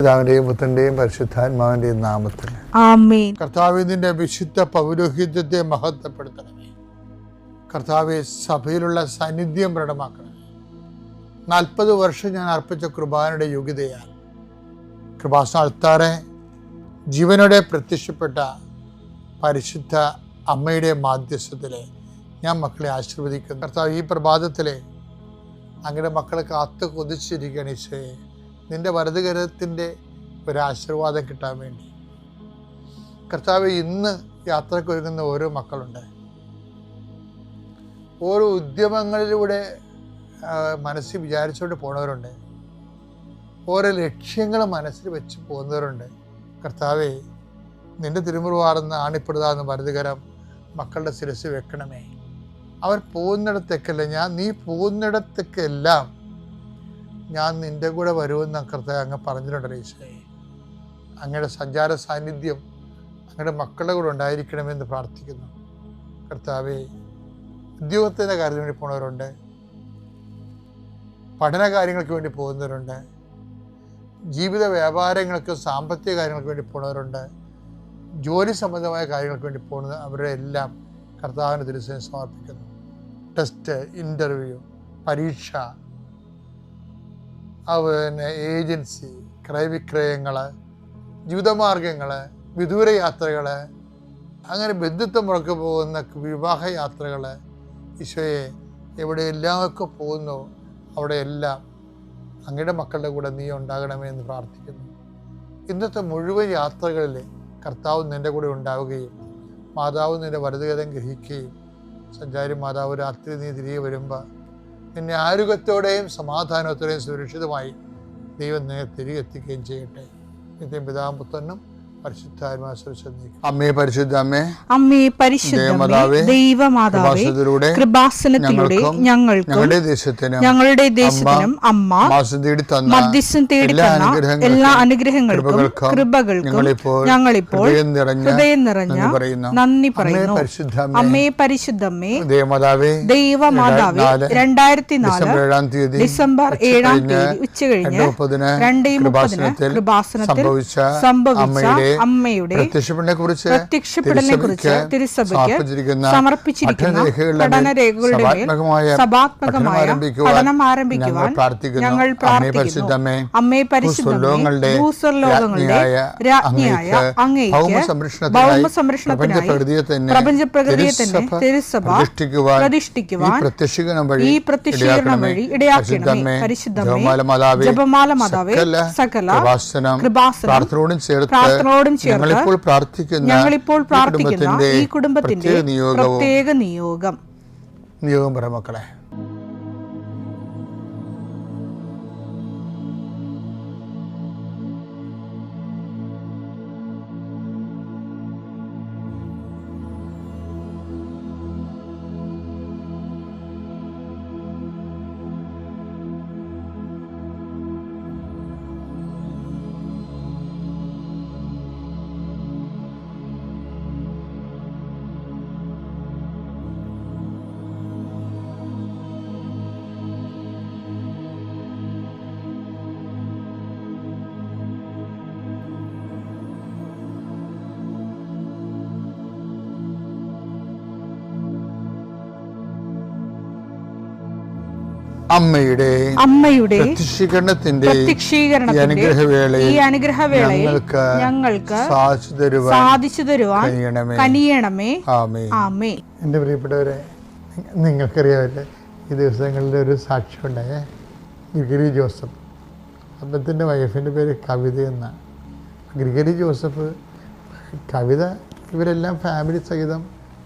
പിതാവിന്റെയും പുത്രന്റെയും പരിശുദ്ധാത്മാവിന്റെയും നാമത്തിൽ ആമേൻ. കർത്താവേ, നിന്റെ വിശുദ്ധ പൗരോഹിത്യത്തെ മഹത്വപ്പെടുത്തണമേ. കർത്താവെ, സഭയിലുള്ള സാന്നിധ്യം പ്രകടമാക്കണമേ. 40 വർഷം ഞാൻ അർപ്പിച്ച കൃപാനയുടെ യോഗ്യതയാണ്. കൃപാസ്ഥാനത്താറെ ജീവനോടെ പ്രത്യക്ഷപ്പെട്ട പരിശുദ്ധ അമ്മയുടെ മാധ്യസ്ഥത്തിലെ ഞാൻ മക്കളെ ആശീർവദിക്കുന്നു. കർത്താവ്, ഈ പ്രഭാതത്തിലെ അങ്ങയുടെ മക്കളെ കാത്തു കൊതിച്ചിരിക്കുകയാണ് ഈശോയെ. നിന്റെ വലതുകരത്തിൻ്റെ ഒരാശീർവാദം കിട്ടാൻ വേണ്ടി. കർത്താവ്, ഇന്ന് യാത്രയ്ക്ക് ഒരുങ്ങുന്ന ഓരോ മക്കളുണ്ട്. ഓരോ ഉദ്യമങ്ങളിലൂടെ മനസ്സിൽ വിചാരിച്ചുകൊണ്ട് പോണവരുണ്ട്. ഓരോ ലക്ഷ്യങ്ങൾ മനസ്സിൽ വെച്ച് പോകുന്നവരുണ്ട്. കർത്താവെ, നിന്റെ തിരുമുറുവാർന്ന് ആണിപ്പെടുതാന്ന് വലതുകരം മക്കളുടെ ശിരസ് വെക്കണമേ. അവർ പോകുന്നിടത്തേക്കല്ല, നീ പോകുന്നിടത്തേക്കെല്ലാം ഞാൻ നിൻ്റെ കൂടെ വരുമെന്ന് കർത്താവ് അങ്ങ് പറഞ്ഞിട്ടുണ്ടല്ലോ ഈശോയെ. അങ്ങയുടെ സഞ്ചാര സാന്നിധ്യം അങ്ങയുടെ മക്കളുടെ കൂടെ ഉണ്ടായിരിക്കണമെന്ന് പ്രാർത്ഥിക്കുന്നു. കർത്താവെ, ഉദ്യോഗത്തിൻ്റെ കാര്യത്തിന് വേണ്ടി പോകുന്നവരുണ്ട്, പഠന കാര്യങ്ങൾക്ക് വേണ്ടി പോകുന്നവരുണ്ട്, ജീവിത വ്യാപാരങ്ങൾക്ക് സാമ്പത്തിക കാര്യങ്ങൾക്ക് വേണ്ടി പോകുന്നവരുണ്ട്, ജോലി സംബന്ധമായ കാര്യങ്ങൾക്ക് വേണ്ടി പോകുന്നത് അവരുടെ എല്ലാം കർത്താവിന് തിരുസേന സമർപ്പിക്കുന്നു. ടെസ്റ്റ്, ഇൻ്റർവ്യൂ, പരീക്ഷ, ഏജൻസി, ക്രയവിക്രയങ്ങൾ, ജീവിതമാർഗങ്ങൾ, വിദൂര യാത്രകൾ, അങ്ങനെ ബന്ധുത്വം മുറക്ക് പോകുന്ന വിവാഹ യാത്രകൾ, ഈശോയെ എവിടെയെല്ലാമൊക്കെ പോകുന്നു അവിടെയെല്ലാം അങ്ങയുടെ മക്കളുടെ കൂടെ നീ ഉണ്ടാകണമേ എന്ന് പ്രാർത്ഥിക്കുന്നു. ഇന്നത്തെ മുഴുവൻ യാത്രകളിൽ കർത്താവ് നിൻ്റെ കൂടെ ഉണ്ടാവുകയും മാതാവ് നിൻ്റെ വലതുകരം ഗ്രഹിക്കുകയും സഞ്ചാരി മാതാവ് രാത്രി നീ തിരികെ വരുമ്പോൾ നിന്നെ ആരോഗ്യത്തോടെയും സമാധാനത്തോടെയും സുരക്ഷിതമായി ദൈവം നിന്നെ തിരികെ എത്തിക്കുകയും ചെയ്യട്ടെ. നിത്യം പിതാവും പുത്രനും അമ്മേ പരിശുദ്ധ അമ്മേ, അമ്മേ പരിശുദ്ധ ദൈവമാതാവേ, കൃപാസനത്തിലൂടെ ഞങ്ങളുടെ ദേശത്തിനും അമ്മ മധ്യസ്ഥം തേടി തന്ന എല്ലാ അനുഗ്രഹങ്ങൾക്കും കൃപകൾക്കും ഞങ്ങളിപ്പോൾ ഹൃദയം നിറഞ്ഞ നന്ദി പറയുന്നു. അമ്മേ പരിശുദ്ധമ്മേ, ദൈവമാതാവേ, 2004 ഡിസംബർ 7 ഉച്ചകഴിഞ്ഞ് 2:30 കൃപാസനത്തിൽ സംഭവിച്ച അമ്മയുടെ പ്രത്യക്ഷപ്പെടലിനെ കുറിച്ച് തിരുസഭയ്ക്ക് സമർപ്പിച്ചിരിക്കുന്ന പഠനരേഖകളുടെ മേൽ സഭാത്മകമായ പഠനം ആരംഭിക്കുവാൻ ഞങ്ങൾ പ്രാർത്ഥിക്കുന്നു. അമ്മേ പരിശുദ്ധമേ, ഭൂസ്വർലോകങ്ങളുടെ രാജ്ഞിയായ അങ്ങേയ്ക്ക് ഭൗമസംരക്ഷണത്തിനായി പ്രപഞ്ചപ്രകൃതിയെ തന്നെ തിരുസഭ പ്രതിഷ്ഠിക്കുവാൻ ഈ പ്രത്യക്ഷീകരണം വഴി ഇടയാക്കണമേ. പരിശുദ്ധമേ, ജപമാല മാതാവേ, സകല കൃപാസനം പ്രാർത്ഥനയോടും ചേർത്ത് ഞങ്ങളിപ്പോൾ പ്രാർത്ഥിക്കുന്ന ഈ കുടുംബത്തിന്റെ പ്രത്യേക നിയോഗം പറ മക്കളെ. അമ്മയുടെ പ്രത്യക്ഷീകരണത്തിന്റെ ഈ അനുഗ്രഹവേളയിൽ ഞങ്ങൾക്ക് സാധിച്ചു തരുവാൻ കനിയണമേ. ആമേൻ. എൻ്റെ പ്രിയപ്പെട്ടവരെ, നിങ്ങൾക്കറിയാമല്ലേ ഈ ദിവസങ്ങളിൽ ഒരു സാക്ഷ്യം ഉണ്ടായേ. ഗ്രിഗറി ജോസഫ്, അദ്ദേഹത്തിൻ്റെ വൈഫിൻ്റെ പേര് കവിത എന്നാണ്. ഗ്രിഗറി ജോസഫ്, കവിത, ഇവരെല്ലാം ഫാമിലി സഹിതം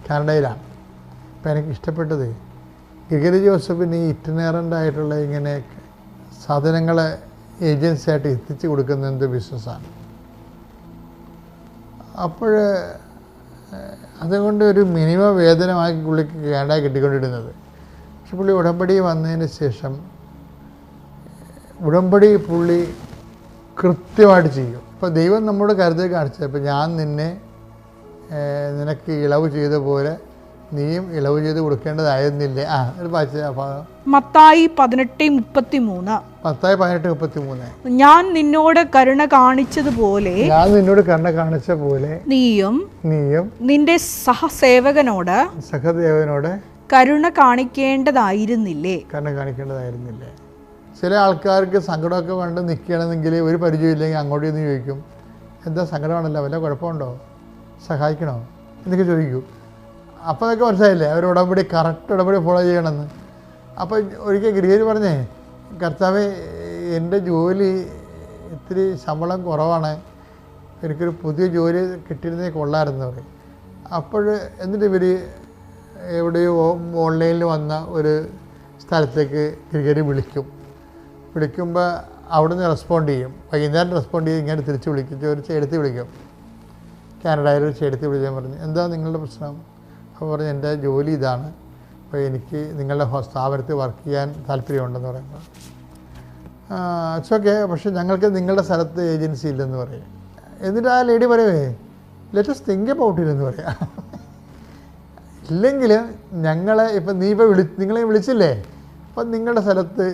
കാനഡയിലാണ്. അപ്പം എനിക്ക് ഇഷ്ടപ്പെട്ടത് ഗ്രിഗറി ജോസഫിന് ഈ ഇറ്റിനറൻ്റായിട്ടുള്ള ഇങ്ങനെ സാധനങ്ങളെ ഏജൻസിയായിട്ട് എത്തിച്ചു കൊടുക്കുന്ന എന്ത് ബിസിനസ്സാണ്. അപ്പോൾ അതുകൊണ്ട് ഒരു മിനിമം വേതനമാക്കി പുള്ളിക്ക് കാനഡ കിട്ടിക്കൊണ്ടിരുന്നത്. പക്ഷെ പുള്ളി ഉടമ്പടി വന്നതിന് ശേഷം ഉടമ്പടി പുള്ളി കൃത്യമായിട്ട് ചെയ്യും. ഇപ്പോൾ ദൈവം നമ്മോട് കരുതൽ കാണിച്ചത്, ഇപ്പോൾ ഞാൻ നിനക്ക് ഇളവ് ചെയ്ത പോലെ നീയും ഇളവ് ചെയ്ത് കൊടുക്കേണ്ടതായിരുന്നില്ലേ. മത്തായി 18:33. മത്തായി 18:33. ഞാൻ നിന്നോട് കരുണ കാണിച്ചതുപോലെ നീയും നിന്റെ സഹസേവകനോട് കരുണ കാണിക്കേണ്ടതായിരുന്നില്ലേ. ചില ആൾക്കാർക്ക് സങ്കടമൊക്കെ കണ്ട് നിൽക്കുകയാണെന്നെങ്കിൽ ഒരു പരിചയമില്ലെങ്കിൽ അങ്ങോട്ട് ചെന്ന് ചോദിക്കും, എന്താ സങ്കടമാണല്ലോ, വല്ല കുഴപ്പമുണ്ടോ, സഹായിക്കണോ എന്നൊക്കെ ചോദിക്കൂ. അപ്പോൾ അതൊക്കെ മനസ്സിലായില്ലേ അവർ ഉടമ്പടി, കറക്റ്റ് ഉടമ്പടി ഫോളോ ചെയ്യണമെന്ന്. അപ്പോൾ ഒരിക്കൽ ഗിരിഹരി പറഞ്ഞേ, കർത്താവേ എൻ്റെ ജോലി ഇത്തിരി ശമ്പളം കുറവാണ്, എനിക്കൊരു പുതിയ ജോലി കിട്ടിയിരുന്നേ കൊള്ളാമായിരുന്നു പറയും. അപ്പോൾ എന്നിട്ട് ഇവർ എവിടെയോ ഓൺലൈനിൽ വന്ന ഒരു സ്ഥലത്തേക്ക് ഗിരിഹരി വിളിക്കുമ്പോൾ അവിടുന്ന് റെസ്പോണ്ട് ചെയ്യും. വൈകുന്നേരം റെസ്പോണ്ട് ചെയ്ത് ഇങ്ങനെ തിരിച്ച് വിളിക്കും, ഒരു ചേട്ടത്തി വിളിക്കും. കാനഡയിൽ ഒരു ചേട്ടത്തി വിളിക്കാൻ പറഞ്ഞു, എന്താ നിങ്ങളുടെ പ്രശ്നം? അപ്പോൾ പറഞ്ഞു, എൻ്റെ ജോലി ഇതാണ്, അപ്പോൾ എനിക്ക് നിങ്ങളുടെ സ്ഥാപനത്തിൽ വർക്ക് ചെയ്യാൻ താല്പര്യമുണ്ടെന്ന് പറയുമ്പോൾ, ഇറ്റ്സ് ഓക്കെ, പക്ഷേ ഞങ്ങൾക്ക് നിങ്ങളുടെ സ്ഥലത്ത് ഏജൻസി ഇല്ലെന്ന് പറയും. എന്നിട്ട് ആ ലേഡി പറയുവേ, ലെറ്റസ് തിങ്ക് അബൌട്ട് ഇറ്റ് എന്ന് പറയാം. ഇല്ലെങ്കിൽ ഞങ്ങളെ ഇപ്പം നിങ്ങളെ വിളിച്ചില്ലേ, അപ്പം നിങ്ങളുടെ സ്ഥലത്ത്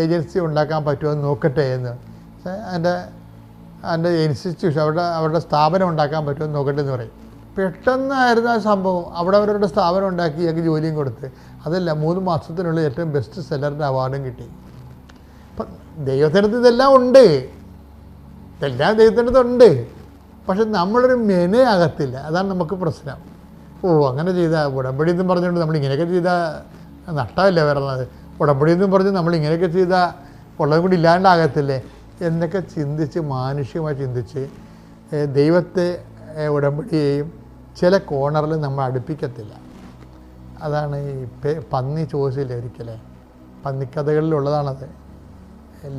ഏജൻസി ഉണ്ടാക്കാൻ പറ്റുമോ എന്ന് നോക്കട്ടെ എന്ന്. എൻ്റെ ഇൻസ്റ്റിറ്റ്യൂഷൻ അവരുടെ സ്ഥാപനം ഉണ്ടാക്കാൻ പറ്റുമോ എന്ന് നോക്കട്ടെ എന്ന് പറയും. പെട്ടെന്നായിരുന്നു ആ സംഭവം. അവിടെ അവരുടെ സ്ഥാപനം ഉണ്ടാക്കി ഞങ്ങൾക്ക് ജോലിയും കൊടുത്ത്, അതല്ല 3 മാസത്തിനുള്ളിൽ ഏറ്റവും ബെസ്റ്റ് സെല്ലറിൻ്റെ അവാർഡും കിട്ടി. അപ്പം ദൈവത്തിനടുത്ത് ഇതെല്ലാം ഉണ്ട്, ഇതെല്ലാം ദൈവത്തിനടുത്തുണ്ട്. പക്ഷെ നമ്മളൊരു മെനയാകത്തില്ല, അതാണ് നമുക്ക് പ്രശ്നം. അങ്ങനെ ചെയ്താൽ ഉടമ്പടി എന്നും പറഞ്ഞുകൊണ്ട് നമ്മൾ ഇങ്ങനെയൊക്കെ ചെയ്താൽ നഷ്ടമല്ലേ വരുന്നത്, ഉടമ്പടി എന്നും പറഞ്ഞ് നമ്മൾ ഇങ്ങനെയൊക്കെ ചെയ്താൽ ഉള്ളതും കൂടി ഇല്ലാണ്ടാകത്തില്ലേ എന്നൊക്കെ ചിന്തിച്ച്, മാനുഷികമായി ചിന്തിച്ച് ദൈവത്തെ ഉടമ്പടിയെയും ചില കോണറിൽ നമ്മൾ അടുപ്പിക്കത്തില്ല. അതാണ് ഈ പന്നി ചോദിച്ചില്ലേ ഒരിക്കലേ, പന്നിക്കഥകളിലുള്ളതാണത്.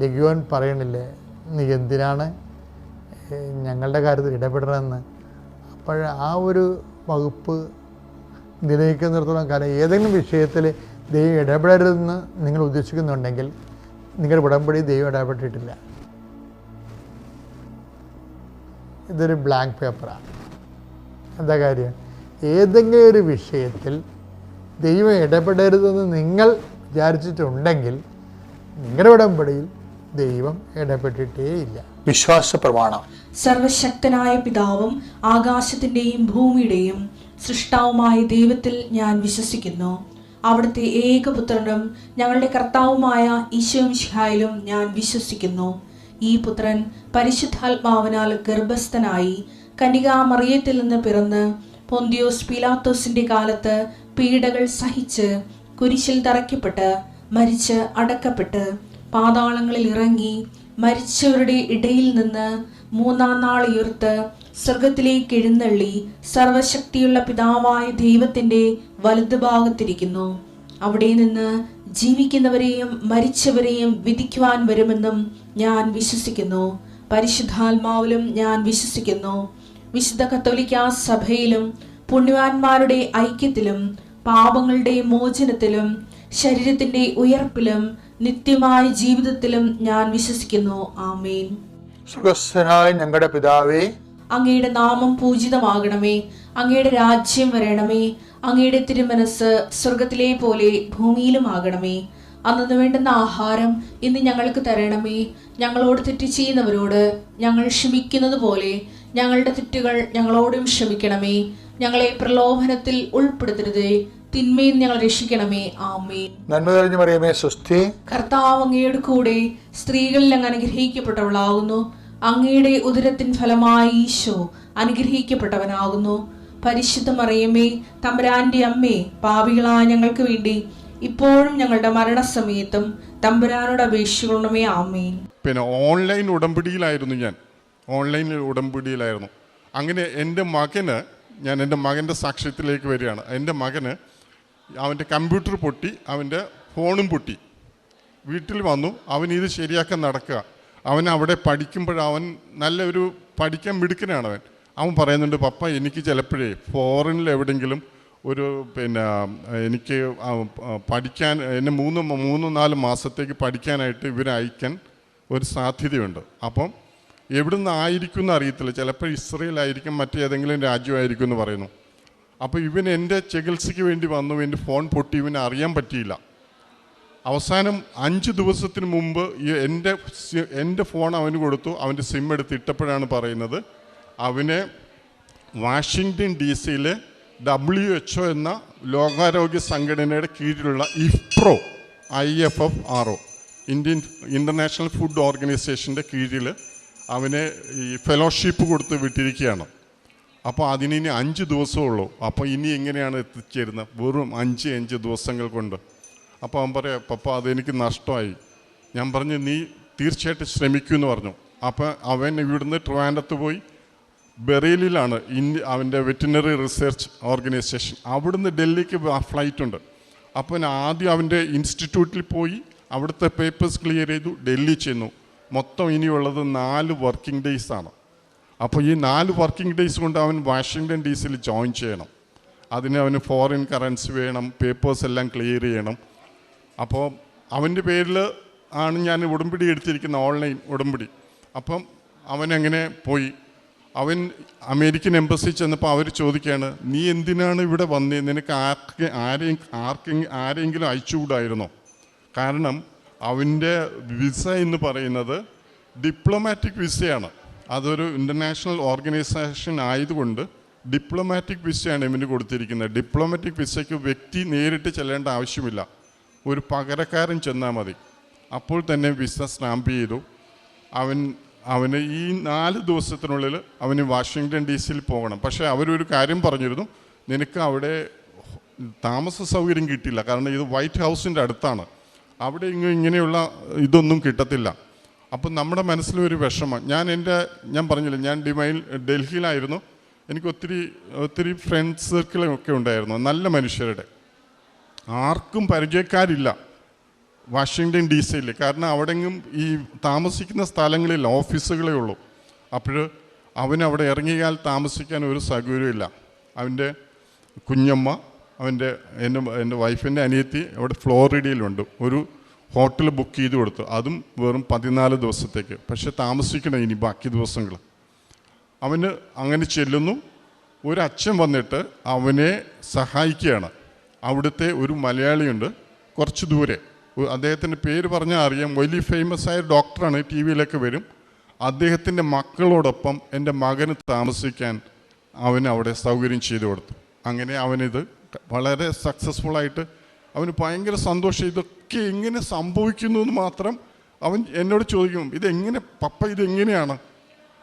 ലഗ്യോൻ പറയണില്ലേ, നീ എന്തിനാണ് ഞങ്ങളുടെ കാര്യത്തിൽ ഇടപെടണമെന്ന്. അപ്പോൾ ആ ഒരു വകുപ്പ് നിലനിൽക്കുന്നിടത്തോളം കാലം ഏതെങ്കിലും വിഷയത്തിൽ ദൈവം ഇടപെടരുതെന്ന് നിങ്ങൾ ഉദ്ദേശിക്കുന്നുണ്ടെങ്കിൽ നിങ്ങളുടെ ഉടമ്പടി ദൈവം ഇടപെട്ടിട്ടില്ല. ഇതൊരു ബ്ലാങ്ക് പേപ്പറാണ്. എന്താ കാര്യം? ഏതെങ്കിലും ഒരു വിഷയത്തിൽ ദൈവം ഇടപെടരുതെന്ന് നിങ്ങൾ വിചാരിച്ചിട്ടുണ്ടെങ്കിൽ നിങ്ങളുടെ ഉടമ്പടിയിൽ ദൈവം ഇടപെട്ടിട്ടേയില്ല. വിശ്വാസ പ്രമാണം. സർവശക്തനായ പിതാവും ആകാശത്തിൻ്റെയും ഭൂമിയുടെയും സൃഷ്ടാവുമായ ദൈവത്തിൽ ഞാൻ വിശ്വസിക്കുന്നു. അവിടുത്തെ ഏകപുത്രനും ഞങ്ങളുടെ കർത്താവുമായ ഈശോമിശിഹായിലും ഞാൻ വിശ്വസിക്കുന്നു. ഈ പുത്രൻ പരിശുദ്ധാത്മാവിനാൽ ഗർഭസ്ഥനായി കന്യകാമറിയത്തിൽ നിന്ന് പിറന്ന് പൊന്തിയോസ് പീലാത്തോസിന്റെ കാലത്ത് പീഡകൾ സഹിച്ച് കുരിശിൽ തറയ്ക്കപ്പെട്ട് മരിച്ച് അടക്കപ്പെട്ട് പാതാളങ്ങളിൽ ഇറങ്ങി മരിച്ചവരുടെ ഇടയിൽ നിന്ന് 3-ാം നാൾ ഉയർത്ത് സ്വർഗത്തിലേക്ക് എഴുന്നള്ളി സർവശക്തിയുള്ള പിതാവായ ദൈവത്തിന്റെ വലതുഭാഗത്തിരിക്കുന്നു. അവിടെ നിന്ന് ജീവിക്കുന്നവരെയും മരിച്ചവരെയും വിധിക്കുവാൻ വരുമെന്നും ഞാൻ വിശ്വസിക്കുന്നു. പരിശുദ്ധാത്മാവിലും ഞാൻ വിശ്വസിക്കുന്നു. വിശുദ്ധ കത്തോലിക്കാ സഭയിലും പുണ്യവാന്മാരുടെ ഐക്യത്തിലും പാപങ്ങളുടെ മോചനത്തിലും ശരീരത്തിന്റെ ഉയർപ്പിലും നിത്യമായ ജീവിതത്തിലും ഞാൻ വിശ്വസിക്കുന്നു. ആമേൻ. സുഖസ്ഥനായ ഞങ്ങളുടെ പിതാവേ, അങ്ങയുടെ നാമം പൂജിതമാകണമേ. അങ്ങയുടെ രാജ്യം വരണമേ. അങ്ങയുടെ തിരുമനസ് സ്വർഗത്തിലെ പോലെ ഭൂമിയിലും ആകണമേ. അന്നു വേണ്ടുന്ന ആഹാരം ഇന്ന് ഞങ്ങൾക്ക് തരണമേ. ഞങ്ങളോട് തെറ്റ് ചെയ്യുന്നവരോട് ഞങ്ങൾ ക്ഷമിക്കുന്നത് പോലെ ഞങ്ങളുടെ തെറ്റുകൾ ഞങ്ങളോടും ക്ഷമിക്കണമേ. ഞങ്ങളെ പ്രലോഭനത്തിൽ ഉൾപ്പെടുത്തരുതേ, തിന്മയിൽ ഞങ്ങൾ രക്ഷിക്കണമേ. ആമേൻ. നന്മ നിറഞ്ഞ മറിയമേ സ്വസ്തി. കർത്താവ് അങ്ങയുടെ കൂടെ സ്ത്രീകളിൽ അങ്ങ് അനുഗ്രഹിക്കപ്പെട്ടവളാകുന്നു. അങ്ങയുടെ ഉദരത്തിൻ ഫലമായി ഈശോ അനുഗ്രഹിക്കപ്പെട്ടവനാകുന്നു. പരിശുദ്ധ മറിയമേ, തമ്പുരാന്റെ അമ്മേ, പാപികളായ ഞങ്ങൾക്ക് വേണ്ടി ഇപ്പോഴും ഞങ്ങളുടെ മരണസമയത്തും തമ്പുരാനോട് അപേക്ഷിക്കണമേ. ആമേൻ. പിന്നെ ഓൺലൈൻ ഉടമ്പടിയിലായിരുന്നു. അങ്ങനെ എൻ്റെ മകൻ്റെ സാക്ഷ്യത്തിലേക്ക് വരികയാണ്. എൻ്റെ മകന് അവൻ്റെ കമ്പ്യൂട്ടർ പൊട്ടി, അവൻ്റെ ഫോണും പൊട്ടി. വീട്ടിൽ വന്നു, അവൻ ഇത് ശരിയാക്കാൻ നടക്കുക. അവൻ അവിടെ പഠിക്കുമ്പോഴവൻ നല്ലൊരു പഠിക്കാൻ മിടുക്കനാണ്. അവൻ പറയുന്നുണ്ട്, പപ്പ എനിക്ക് ചിലപ്പോഴേ ഫോറിനിൽ എവിടെയെങ്കിലും ഒരു എനിക്ക് പഠിക്കാൻ എന്നെ 3-4 മാസത്തേക്ക് പഠിക്കാനായിട്ട് ഇവരെ അയക്കാൻ ഒരു സാധ്യതയുണ്ട്. അപ്പം എവിടെ നിന്ന് ആയിരിക്കും എന്ന് അറിയത്തില്ല, ചിലപ്പോൾ ഇസ്രയേൽ ആയിരിക്കും, മറ്റേതെങ്കിലും രാജ്യമായിരിക്കും എന്ന് പറയുന്നു. അപ്പോൾ ഇവൻ എൻ്റെ ചികിത്സയ്ക്ക് വേണ്ടി വന്നു, എൻ്റെ ഫോൺ പൊട്ടി, ഇവനെ അറിയാൻ പറ്റിയില്ല. അവസാനം 5 ദിവസത്തിന് മുമ്പ് എൻ്റെ ഫോൺ അവന് കൊടുത്തു. അവൻ്റെ സിം എടുത്ത് ഇട്ടപ്പോഴാണ് പറയുന്നത് അവനെ വാഷിങ്ടൺ DC-യിലെ WHO എന്ന ലോകാരോഗ്യ സംഘടനയുടെ കീഴിലുള്ള IFFRO ഇൻ്റർനാഷണൽ ഫുഡ് ഓർഗനൈസേഷൻ്റെ കീഴിൽ അവനെ ഈ ഫെലോഷിപ്പ് കൊടുത്ത് വിട്ടിരിക്കുകയാണ്. അപ്പോൾ അതിനി 5 ദിവസമുള്ളൂ. അപ്പോൾ ഇനി എങ്ങനെയാണ് എത്തിച്ചേരുന്നത്? വെറും 5 ദിവസങ്ങൾ കൊണ്ട്. അപ്പോൾ അവൻ പറയാം, പപ്പ അതെനിക്ക് നഷ്ടമായി. ഞാൻ പറഞ്ഞു നീ തീർച്ചയായിട്ടും ശ്രമിക്കൂ എന്ന് പറഞ്ഞു. അപ്പോൾ അവൻ ഇവിടുന്ന് ട്രിവാൻഡ്രത്ത് പോയി ബറേലിയിലാണ് അവൻ്റെ വെറ്റിനറി റിസർച്ച് ഓർഗനൈസേഷൻ, അവിടുന്ന് ഡൽഹിക്ക് ഫ്ലൈറ്റ് ഉണ്ട്. അപ്പോൾ ആദ്യം അവൻ്റെ ഇൻസ്റ്റിറ്റ്യൂട്ടിൽ പോയി അവിടുത്തെ പേപ്പേഴ്സ് ക്ലിയർ ചെയ്തു, ഡൽഹി ചെന്നു. മൊത്തം ഇനിയുള്ളത് 4 വർക്കിംഗ് ഡേയ്സാണ്. അപ്പോൾ ഈ 4 വർക്കിംഗ് ഡേയ്സ് കൊണ്ട് അവൻ വാഷിങ്ടൺ DC-യിൽ ജോയിൻ ചെയ്യണം. അതിന് അവന് ഫോറിൻ കറൻസി വേണം, പേപ്പേഴ്സ് എല്ലാം ക്ലിയർ ചെയ്യണം. അപ്പോൾ അവൻ്റെ പേരിൽ ആണ് ഞാൻ ഉടമ്പടി എടുത്തിരിക്കുന്ന, ഓൺലൈൻ ഉടമ്പടി. അപ്പം അവനങ്ങനെ പോയി. അവൻ അമേരിക്കൻ എംബസി ചെന്നപ്പോൾ അവർ ചോദിക്കുകയാണ്, നീ എന്തിനാണ് ഇവിടെ വന്നേ? നിനക്ക് ആരെങ്കിലും അയച്ചുകൂടായിരുന്നോ? കാരണം അവൻ്റെ വിസ എന്ന് പറയുന്നത് ഡിപ്ലോമാറ്റിക് വിസയാണ്. അതൊരു ഇൻ്റർനാഷണൽ ഓർഗനൈസേഷൻ ആയതുകൊണ്ട് ഡിപ്ലോമാറ്റിക് വിസയാണ് ഇവന് കൊടുത്തിരിക്കുന്നത്. ഡിപ്ലോമാറ്റിക് വിസയ്ക്ക് വ്യക്തി നേരിട്ട് ചെല്ലേണ്ട ആവശ്യമില്ല, ഒരു പകരക്കാരൻ ചെന്നാൽ മതി. അപ്പോൾ തന്നെ വിസ സ്റ്റാമ്പ് ചെയ്തു. അവന് ഈ 4 ദിവസത്തിനുള്ളിൽ അവന് വാഷിങ്ടൺ DC-യിൽ പോകണം. പക്ഷേ അവരൊരു കാര്യം പറഞ്ഞിരുന്നു, നിനക്ക് അവിടെ താമസ സൗകര്യം കിട്ടില്ല, കാരണം ഇത് വൈറ്റ് ഹൗസിൻ്റെ അടുത്താണ്, അവിടെ ഇങ്ങനെയുള്ള ഇതൊന്നും കിട്ടത്തില്ല. അപ്പം നമ്മുടെ മനസ്സിലൊരു വിഷമം. ഞാൻ പറഞ്ഞില്ല, ഞാൻ ഡൽഹിയിലായിരുന്നു. എനിക്ക് ഒത്തിരി ഫ്രണ്ട് സർക്കിളൊക്കെ ഉണ്ടായിരുന്നു, നല്ല മനുഷ്യരുടെ. ആർക്കും പരിചയക്കാരില്ല വാഷിങ്ടൺ DC-യിൽ, കാരണം അവിടെങ്ങും ഈ താമസിക്കുന്ന സ്ഥലങ്ങളിൽ ഓഫീസുകളേ ഉള്ളൂ. അപ്പോൾ അവനവിടെ ഇറങ്ങിയാൽ താമസിക്കാൻ ഒരു സൗകര്യമില്ല. അവൻ്റെ കുഞ്ഞമ്മ, എൻ്റെ വൈഫിൻ്റെ അനിയത്തി അവിടെ ഫ്ലോറിഡയിലുണ്ട്. ഒരു ഹോട്ടൽ ബുക്ക് ചെയ്ത് കൊടുത്തു, അതും വെറും 14 ദിവസത്തേക്ക്. പക്ഷെ താമസിക്കണം ഇനി ബാക്കി ദിവസങ്ങൾ. അവന് അങ്ങനെ ചെല്ലുന്നു. ഒരു അച്ഛൻ വന്നിട്ട് അവനെ സഹായിക്കുകയാണ്. അവിടുത്തെ ഒരു മലയാളിയുണ്ട് കുറച്ച് ദൂരെ, അദ്ദേഹത്തിൻ്റെ പേര് പറഞ്ഞാൽ അറിയാം, വലിയ ഫേമസ് ആയ ഡോക്ടറാണ്, TV-യിലൊക്കെ വരും. അദ്ദേഹത്തിൻ്റെ മക്കളോടൊപ്പം എൻ്റെ മകന് താമസിക്കാൻ അവന് അവിടെ സൗകര്യം ചെയ്തു കൊടുത്തു. അങ്ങനെ അവനിത് വളരെ സക്സസ്ഫുള്ളായിട്ട്, അവന് ഭയങ്കര സന്തോഷം. ഇതൊക്കെ എങ്ങനെ സംഭവിക്കുന്നു എന്ന് മാത്രം അവൻ എന്നോട് ചോദിക്കും, ഇതെങ്ങനെ പപ്പ, ഇതെങ്ങനെയാണ്?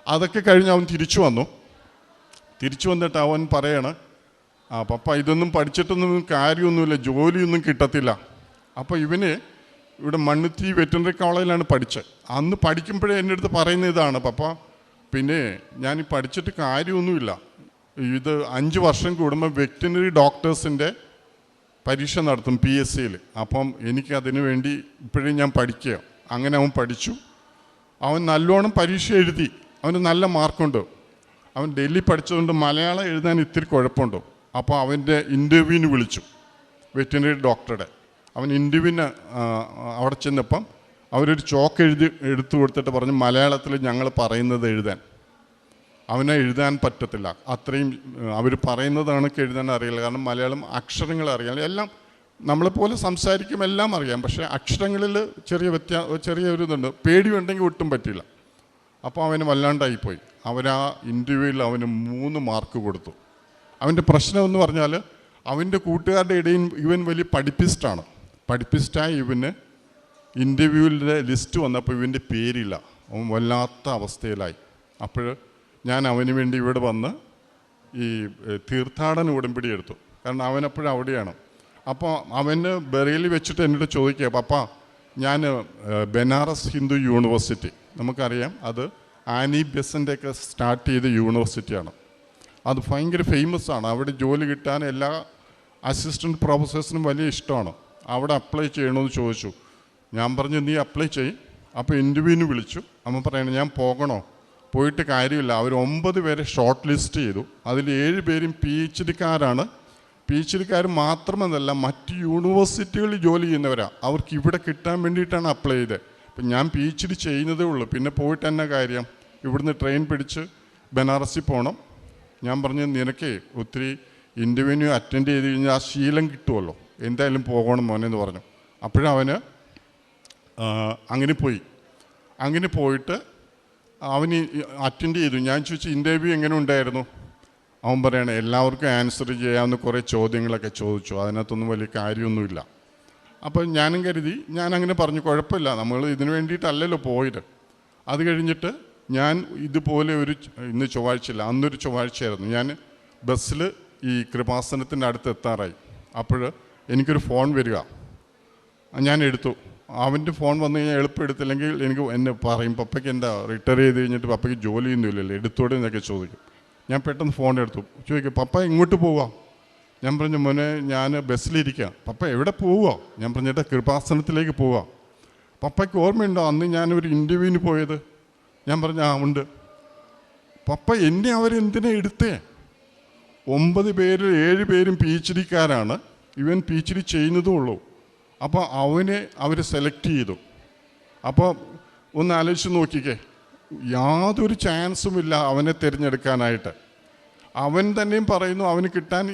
അതൊക്കെ കഴിഞ്ഞ് അവൻ തിരിച്ചു വന്നിട്ട് അവൻ പറയാണ്, പപ്പ ഇതൊന്നും പഠിച്ചിട്ടൊന്നും കാര്യമൊന്നുമില്ല, ജോലിയൊന്നും കിട്ടത്തില്ല. അപ്പോൾ ഇവന് ഇവിടെ മണ്ണുത്തി വെറ്റിനറി കോളേജിലാണ് പഠിച്ചത്. അന്ന് പഠിക്കുമ്പോഴേ എൻ്റെ അടുത്ത് പറയുന്ന ഇതാണ്, പപ്പ പിന്നെ ഞാൻ പഠിച്ചിട്ട് കാര്യമൊന്നുമില്ല, ഇത് 5 വർഷം കൂടുമ്പോൾ വെറ്റിനറി ഡോക്ടേഴ്സിൻ്റെ പരീക്ഷ നടത്തും PSC-യിൽ. അപ്പം എനിക്കതിനു വേണ്ടി ഇപ്പോഴേ ഞാൻ പഠിക്കുക. അങ്ങനെ അവൻ പഠിച്ചു. അവൻ നല്ലോണം പരീക്ഷ എഴുതി, അവന് നല്ല മാർക്കുണ്ട്. അവൻ ഡൽഹി പഠിച്ചതുകൊണ്ട് മലയാളം എഴുതാൻ ഇത്തിരി കുഴപ്പമുണ്ട്. അപ്പോൾ അവൻ്റെ ഇൻ്റർവ്യൂവിന് വിളിച്ചു, വെറ്റിനറി ഡോക്ടറുടെ. അവൻ ഇൻ്റർവ്യൂവിന് അവിടെ ചെന്നപ്പം അവരൊരു ചോക്ക് എടുത്തു കൊടുത്തിട്ട് പറഞ്ഞു, മലയാളത്തിൽ ഞങ്ങൾ പറയുന്നത് എഴുതാൻ. അവനെ എഴുതാൻ പറ്റത്തില്ല, അത്രയും അവർ പറയുന്നതാണ് എഴുതാൻ അറിയില്ല. കാരണം മലയാളം അക്ഷരങ്ങൾ അറിയാം, എല്ലാം നമ്മളെപ്പോലെ സംസാരിക്കും, എല്ലാം അറിയാം. പക്ഷേ അക്ഷരങ്ങളിൽ ചെറിയൊരു ഇതുണ്ട്, പേടിയുണ്ടെങ്കിൽ ഒട്ടും പറ്റില്ല. അപ്പോൾ അവന് വല്ലാണ്ടായിപ്പോയി. അവരാ ഇൻ്റർവ്യൂവിൽ അവന് 3 മാർക്ക് കൊടുത്തു. അവൻ്റെ പ്രശ്നമെന്ന് പറഞ്ഞാൽ അവൻ്റെ കൂട്ടുകാരുടെ ഇടയിൽ ഇവൻ വലിയ പഠിപ്പിസ്റ്റായ ഇവന് ഇൻ്റർവ്യൂവിൻ്റെ ലിസ്റ്റ് വന്നപ്പോൾ ഇവൻ്റെ പേരില്ല. അവൻ വല്ലാത്ത അവസ്ഥയിലായി. അപ്പോൾ ഞാൻ അവന് വേണ്ടി ഇവിടെ വന്ന് ഈ തീർത്ഥാടന ഉടമ്പടി എടുത്തു. കാരണം അവനപ്പോഴും അവിടെയാണ്. അപ്പോൾ അവന് ബറേലി വെച്ചിട്ട് എന്നോട് ചോദിക്കുക, പപ്പ ഞാൻ ബനാറസ് ഹിന്ദു യൂണിവേഴ്സിറ്റി, നമുക്കറിയാം അത് ആനി ബെസൻ്റെയൊക്കെ സ്റ്റാർട്ട് ചെയ്ത യൂണിവേഴ്സിറ്റിയാണ്. അത് ഭയങ്കര ഫേമസ് ആണ്. അവിടെ ജോലി കിട്ടാൻ എല്ലാ അസിസ്റ്റൻറ്റ് പ്രൊഫസേഴ്സിനും വലിയ ഇഷ്ടമാണ്. അവിടെ അപ്ലൈ ചെയ്യണമെന്ന് ചോദിച്ചു. ഞാൻ പറഞ്ഞു നീ അപ്ലൈ ചെയ്യും. അപ്പോൾ ഇൻ്റർവ്യൂവിന് വിളിച്ചു. അമ്മ പറയണേ ഞാൻ പോകണോ? പോയിട്ട് കാര്യമില്ല. അവർ 9 പേരെ ഷോർട്ട് ലിസ്റ്റ് ചെയ്തു. അതിൽ 7 പേരും PhD-കാരാണ്. PhD-കാർ മാത്രമെന്നല്ല, മറ്റ് യൂണിവേഴ്സിറ്റികളിൽ ജോലി ചെയ്യുന്നവരാണ്. അവർക്ക് ഇവിടെ കിട്ടാൻ വേണ്ടിയിട്ടാണ് അപ്ലൈ ചെയ്തത്. അപ്പം ഞാൻ PhD ചെയ്യുന്നതേ ഉള്ളൂ, പിന്നെ പോയിട്ട് തന്നെ കാര്യം, ഇവിടുന്ന് ട്രെയിൻ പിടിച്ച് ബനാറസിൽ പോകണം. ഞാൻ പറഞ്ഞു നിനക്കേ ഒത്തിരി ഇൻ്റർവ്യൂവിന് അറ്റൻഡ് ചെയ്ത് കഴിഞ്ഞാൽ ആ ശീലം കിട്ടുമല്ലോ, എന്തായാലും പോകണം മോനെന്ന് പറഞ്ഞു. അപ്പോഴവന് അങ്ങനെ പോയി. അങ്ങനെ പോയിട്ട് അവന് അറ്റൻഡ് ചെയ്തു. ഞാൻ ചോദിച്ചു ഇൻ്റർവ്യൂ എങ്ങനെ ഉണ്ടായിരുന്നു? അവൻ പറയണേ എല്ലാവർക്കും ആൻസർ ചെയ്യാവുന്ന കുറേ ചോദ്യങ്ങളൊക്കെ ചോദിച്ചു, അതിനകത്തൊന്നും വലിയ കാര്യമൊന്നുമില്ല. അപ്പോൾ ഞാനും കരുതി, ഞാനങ്ങനെ പറഞ്ഞു കുഴപ്പമില്ല, നമ്മൾ ഇതിന് വേണ്ടിയിട്ടല്ലല്ലോ പോയത്. അത് കഴിഞ്ഞിട്ട് ഞാൻ ഇതുപോലെ ഇന്ന് ചൊവ്വാഴ്ചയില്ല, അന്നൊരു ചൊവ്വാഴ്ചയായിരുന്നു, ഞാൻ ബസ്സിൽ ഈ കൃപാസനത്തിൻ്റെ അടുത്ത് എത്താറായി. അപ്പോൾ എനിക്കൊരു ഫോൺ വരിക, ഞാൻ എടുത്തു. അവൻ്റെ ഫോൺ വന്നു കഴിഞ്ഞാൽ എളുപ്പം എടുത്തില്ലെങ്കിൽ എനിക്ക് എന്നെ പറയും, പപ്പയ്ക്ക് എന്താ റിട്ടയർ ചെയ്ത് കഴിഞ്ഞിട്ട് പപ്പയ്ക്ക് ജോലിയൊന്നുമില്ലല്ലോ, എടുത്തോടെ എന്നൊക്കെ ചോദിക്കും. ഞാൻ പെട്ടെന്ന് ഫോൺ എടുത്തു, ചോദിക്കും പപ്പ എങ്ങോട്ട് പോവാം? ഞാൻ പറഞ്ഞു മോനെ ഞാൻ ബസ്സിലിരിക്കാം. പപ്പ എവിടെ പോവുക? ഞാൻ പറഞ്ഞിട്ട് കൃപാസനത്തിലേക്ക് പോവാം. പപ്പയ്ക്ക് ഓർമ്മയുണ്ടോ അന്ന് ഞാനൊരു ഇൻ്റർവ്യൂവിന് പോയത്? ഞാൻ പറഞ്ഞു ആ ഉണ്ട്. പപ്പ എന്നെ അവരെന്തിനാ എടുത്തേ? 9 പേരിൽ 7 പേരും PhD-ക്കാരാണ്, ഇവൻ PhD ചെയ്യുന്നതും ഉള്ളൂ. അപ്പോൾ അവനെ അവർ സെലക്ട് ചെയ്തു. അപ്പോൾ ഒന്ന് ആലോചിച്ച് നോക്കിക്കേ, യാതൊരു ചാൻസും ഇല്ല അവനെ തിരഞ്ഞെടുക്കാനായിട്ട്. അവൻ തന്നെയും പറയുന്നു അവന് കിട്ടാൻ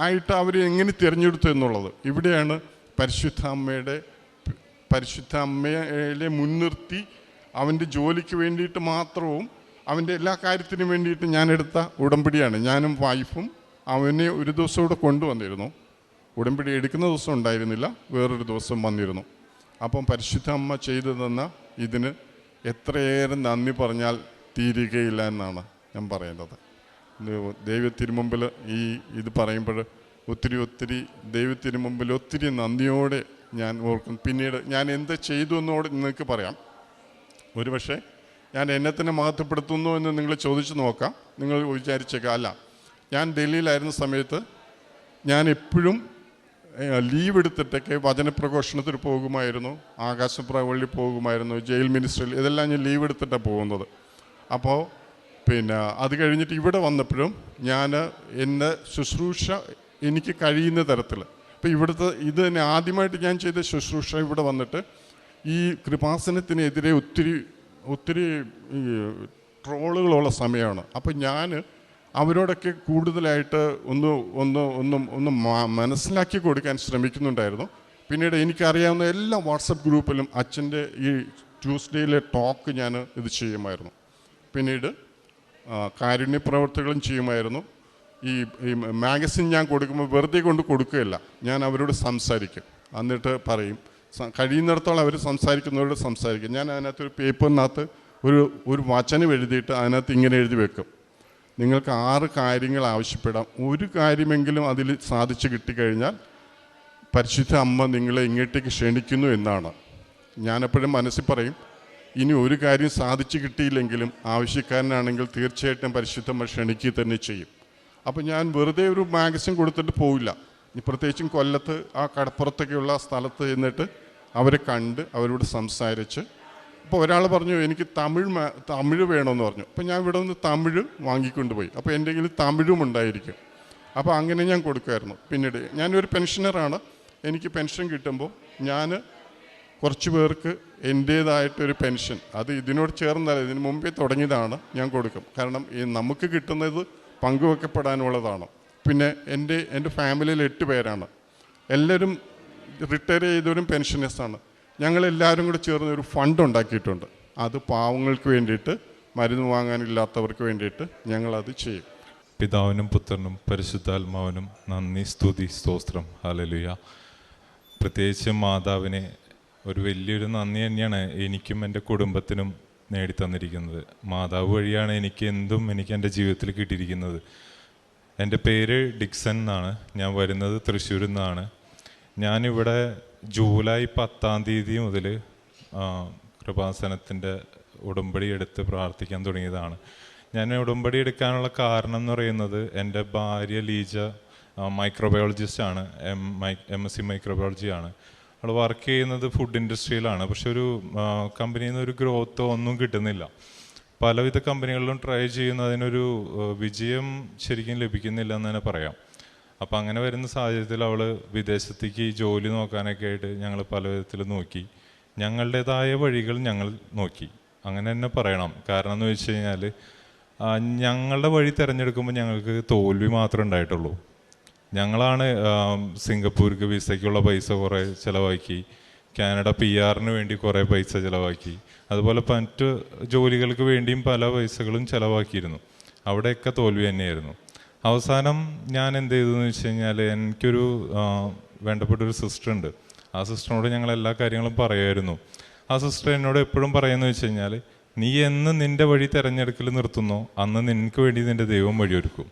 ആയിട്ട് അവർ എങ്ങനെ തിരഞ്ഞെടുത്തു എന്നുള്ളത്. ഇവിടെയാണ് പരിശുദ്ധ അമ്മയെ മുൻനിർത്തി അവൻ്റെ ജോലിക്ക് വേണ്ടിയിട്ട് മാത്രവും അവൻ്റെ എല്ലാ കാര്യത്തിനും വേണ്ടിയിട്ട് ഞാൻ എടുത്ത ഉടമ്പടിയാണ്. ഞാനും വൈഫും അവനെ ഒരു ദിവസം ഇവിടെ കൊണ്ടുവന്നിരുന്നു. ഉടമ്പടി എടുക്കുന്ന ദിവസം ഉണ്ടായിരുന്നില്ല, വേറൊരു ദിവസം വന്നിരുന്നു. അപ്പം പരിശുദ്ധ അമ്മ ചെയ്തു തന്ന ഇതിന് എത്രയേറെ നന്ദി പറഞ്ഞാൽ തീരുകയില്ല എന്നാണ് ഞാൻ പറയുന്നത്. ദൈവത്തിന് മുമ്പിൽ ഇത് പറയുമ്പോൾ ഒത്തിരി ദൈവത്തിന് മുമ്പിൽ ഒത്തിരി നന്ദിയോടെ ഞാൻ ഓർക്കും. പിന്നീട് ഞാൻ എന്ത് ചെയ്തു എന്നോട് നിങ്ങൾക്ക് പറയാം. ഒരുപക്ഷെ ഞാൻ എന്നെ തന്നെ മഹത്വപ്പെടുത്തുന്നു എന്ന് നിങ്ങൾ ചോദിച്ചു നോക്കാം. നിങ്ങൾ വിചാരിച്ചേക്കാം അല്ല, ഞാൻ ഡൽഹിയിലായിരുന്ന സമയത്ത് ഞാൻ എപ്പോഴും ലീവ് എടുത്തിട്ടൊക്കെ വചനപ്രഘോഷണത്തിന് പോകുമായിരുന്നു, ആകാശപ്രവള്ളി പോകുമായിരുന്നു, ജയിൽ മിനിസ്ട്രിയിൽ, ഇതെല്ലാം ഞാൻ ലീവ് എടുത്തിട്ടാണ് പോകുന്നത്. അപ്പോൾ അത് കഴിഞ്ഞിട്ട് ഇവിടെ വന്നപ്പോഴും ഞാൻ എൻ്റെ ശുശ്രൂഷ എനിക്ക് കഴിയുന്ന തരത്തിൽ, ഇപ്പോൾ ഇവിടുത്തെ ഇത് തന്നെ ആദ്യമായിട്ട് ഞാൻ ചെയ്ത ശുശ്രൂഷ ഇവിടെ വന്നിട്ട് ഈ കൃപാസനത്തിനെതിരെ ഒത്തിരി ട്രോളുകളുള്ള സമയമാണ്. അപ്പോൾ ഞാൻ അവരോടൊക്കെ കൂടുതലായിട്ട് ഒന്ന് മനസ്സിലാക്കി കൊടുക്കാൻ ശ്രമിക്കുന്നുണ്ടായിരുന്നു. പിന്നീട് എനിക്കറിയാവുന്ന എല്ലാ വാട്സപ്പ് ഗ്രൂപ്പിലും അച്ഛൻ്റെ ഈ ട്യൂസ്ഡേയിലെ ടോക്ക് ഞാൻ ഇത് ചെയ്യുമായിരുന്നു. പിന്നീട് കാരുണ്യ പ്രവർത്തികളും ചെയ്യുമായിരുന്നു. ഈ മാഗസിൻ ഞാൻ കൊടുക്കുമ്പോൾ വെറുതെ കൊണ്ട് കൊടുക്കുകയില്ല, ഞാൻ അവരോട് സംസാരിക്കും. എന്നിട്ട് പറയും, കഴിയുന്നിടത്തോളം അവർ സംസാരിക്കുന്നവരോട് സംസാരിക്കും. ഞാൻ അതിനകത്തൊരു പേപ്പറിനകത്ത് ഒരു വചനം എഴുതിയിട്ട് അതിനകത്ത് ഇങ്ങനെ എഴുതി വെക്കും, നിങ്ങൾക്ക് 6 കാര്യങ്ങൾ ആവശ്യപ്പെടാം, ഒരു കാര്യമെങ്കിലും അതിൽ സാധിച്ചു കിട്ടിക്കഴിഞ്ഞാൽ പരിശുദ്ധ അമ്മ നിങ്ങളെ ഇങ്ങോട്ടേക്ക് ക്ഷണിക്കുന്നു എന്നാണ്. ഞാനെപ്പോഴും മനസ്സിൽ പറയും, ഇനി ഒരു കാര്യം സാധിച്ചു കിട്ടിയില്ലെങ്കിലും ആവശ്യക്കാരനാണെങ്കിൽ തീർച്ചയായിട്ടും പരിശുദ്ധമ്മ ക്ഷണിക്കുക തന്നെ ചെയ്യും. അപ്പോൾ ഞാൻ വെറുതെ ഒരു മാഗസിൻ കൊടുത്തിട്ട് പോവില്ല. പ്രത്യേകിച്ചും കൊല്ലത്ത് ആ കടപ്പുറത്തൊക്കെയുള്ള സ്ഥലത്ത് ചെന്നിട്ട് അവരെ കണ്ട് അവരോട് സംസാരിച്ച്. അപ്പോൾ ഒരാൾ പറഞ്ഞു എനിക്ക് തമിഴ് വേണമെന്ന് പറഞ്ഞു. അപ്പോൾ ഞാൻ ഇവിടെ നിന്ന് തമിഴ് വാങ്ങിക്കൊണ്ടുപോയി. അപ്പോൾ എൻ്റെ കയ്യിൽ തമിഴും ഉണ്ടായിരിക്കും. അപ്പോൾ അങ്ങനെ ഞാൻ കൊടുക്കുമായിരുന്നു. പിന്നീട് ഞാനൊരു പെൻഷനറാണ്. എനിക്ക് പെൻഷൻ കിട്ടുമ്പോൾ ഞാൻ കുറച്ച് പേർക്ക് എൻ്റേതായിട്ടൊരു പെൻഷൻ, അത് ഇതിനോട് ചേർന്നല്ല, ഇതിന് മുമ്പേ തുടങ്ങിയതാണ്, ഞാൻ കൊടുക്കും. കാരണം നമുക്ക് കിട്ടുന്നത് പങ്കുവെക്കപ്പെടാനുള്ളതാണ്. പിന്നെ എൻ്റെ ഫാമിലിയിൽ 8 പേരാണ്. എല്ലാവരും റിട്ടയർ ചെയ്തവരും പെൻഷനേഴ്സാണ്. ഞങ്ങളെല്ലാവരും കൂടെ ചേർന്ന് ഒരു ഫണ്ട് ഉണ്ടാക്കിയിട്ടുണ്ട്. അത് പാവങ്ങൾക്ക് വേണ്ടിയിട്ട്, മരുന്ന് വാങ്ങാനില്ലാത്തവർക്ക് വേണ്ടിയിട്ട് ഞങ്ങളത് ചെയ്യും. പിതാവിനും പുത്രനും പരിശുദ്ധാത്മാവിനും നന്ദി, സ്തുതി, സ്തോത്രം, ഹല്ലേലൂയ. പ്രത്യേകിച്ച് മാതാവിനെ ഒരു വലിയൊരു നന്ദി തന്നെയാണ് എനിക്കും എൻ്റെ കുടുംബത്തിനും നേടിത്തന്നിരിക്കുന്നത്. മാതാവ് വഴിയാണ് എനിക്ക് എൻ്റെ ജീവിതത്തിൽ കിട്ടിയിരിക്കുന്നത്. എൻ്റെ പേര് ഡിക്സൺ എന്നാണ്. ഞാൻ വരുന്നത് തൃശ്ശൂരിൽ നിന്നാണ്. ഞാനിവിടെ ജൂലൈ 10-ാം തീയതി മുതൽ കൃപാസനത്തിൻ്റെ ഉടമ്പടി എടുത്ത് പ്രാർത്ഥിക്കാൻ തുടങ്ങിയതാണ്. ഞാൻ ഉടമ്പടി എടുക്കാനുള്ള കാരണം എന്ന് പറയുന്നത്, എൻ്റെ ഭാര്യ ലീജ മൈക്രോബയോളജിസ്റ്റാണ്, MSc മൈക്രോബയോളജിയാണ്. അവൾ വർക്ക് ചെയ്യുന്നത് ഫുഡ് ഇൻഡസ്ട്രിയിലാണ്. പക്ഷെ ഒരു കമ്പനിയിൽ നിന്ന് ഒരു ഗ്രോത്തോ ഒന്നും കിട്ടുന്നില്ല. പലവിധ കമ്പനികളിലും ട്രൈ ചെയ്യുന്ന അതിനൊരു വിജയം ശരിക്കും ലഭിക്കുന്നില്ല എന്ന് തന്നെ പറയാം. അപ്പോൾ അങ്ങനെ വരുന്ന സാഹചര്യത്തിൽ അവൾ വിദേശത്തേക്ക് ജോലി നോക്കാനൊക്കെ ആയിട്ട് ഞങ്ങൾ പല വിധത്തിൽ നോക്കി. ഞങ്ങളുടേതായ വഴികൾ ഞങ്ങൾ നോക്കി, അങ്ങനെ തന്നെ പറയണം. കാരണം എന്ന് വെച്ച് കഴിഞ്ഞാൽ ഞങ്ങളുടെ വഴി തിരഞ്ഞെടുക്കുമ്പോൾ ഞങ്ങൾക്ക് തോൽവി മാത്രമേ ഉണ്ടായിട്ടുള്ളൂ. ഞങ്ങളാണ് സിംഗപ്പൂർക്ക് വിസയ്ക്കുള്ള പൈസ കുറേ ചിലവാക്കി, കാനഡ PR വേണ്ടി കുറേ പൈസ ചിലവാക്കി, അതുപോലെ മറ്റ് ജോലികൾക്ക് വേണ്ടിയും പല പൈസകളും ചിലവാക്കിയിരുന്നു. അവിടെയൊക്കെ തോൽവി തന്നെയായിരുന്നു. അവസാനം ഞാൻ എന്ത് ചെയ്തു എന്ന് വെച്ച് കഴിഞ്ഞാൽ, എനിക്കൊരു വേണ്ടപ്പെട്ടൊരു സിസ്റ്റർ ഉണ്ട്. ആ സിസ്റ്ററിനോട് ഞങ്ങൾ എല്ലാ കാര്യങ്ങളും പറയുമായിരുന്നു. ആ സിസ്റ്റർ എന്നോട് എപ്പോഴും പറയുന്നത് വെച്ച് കഴിഞ്ഞാൽ, നീ എന്ന് നിൻ്റെ വഴി തിരഞ്ഞെടുക്കൽ നിർത്തുന്നോ അന്ന് നിനക്ക് വേണ്ടി നിൻ്റെ ദൈവം വഴിയൊരുക്കും.